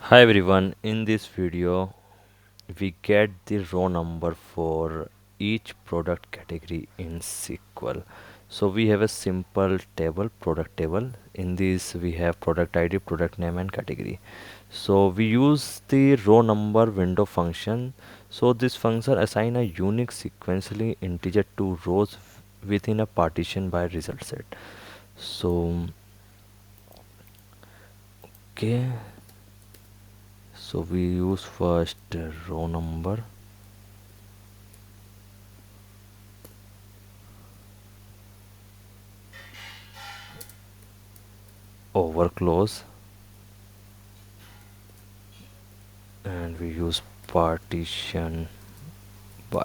Hi everyone, in this video we get the row number for each product category in SQL. So we have a simple table, product table. In this we have product ID, product name and category. So we use the row number window function. So this function assign a unique sequentially integer to rows within a partition by result set. So okay, so we use first row number over close and we use partition by.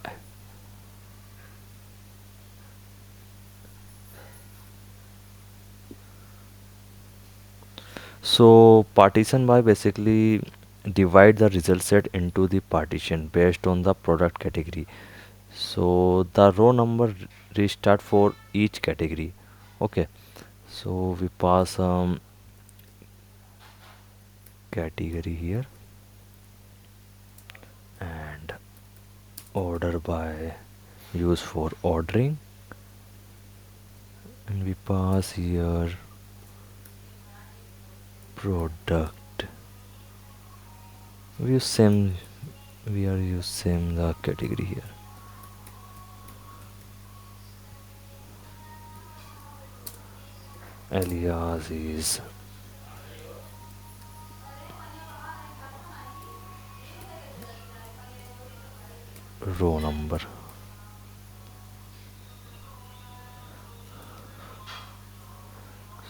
So partition by basically divide the result set into the partition based on the product category. So the row number restart for each category. Okay, so we pass category here and order by use for ordering, and we pass here product. We use same, we are use same the category here. Alias is row number.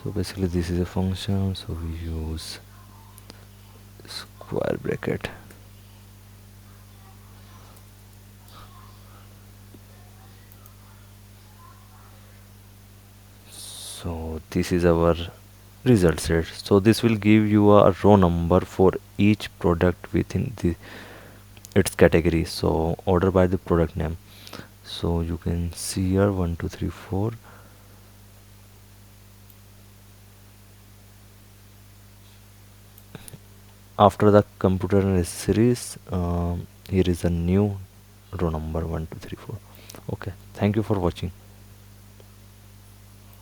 So basically this is a function, so we use square bracket. So this is our result set. So this will give you a row number for each product within the its category. So order by the product name. So you can see here 1 2 3 4. After the computer series, here is a new row number 1 2 3 4. Okay, thank you for watching.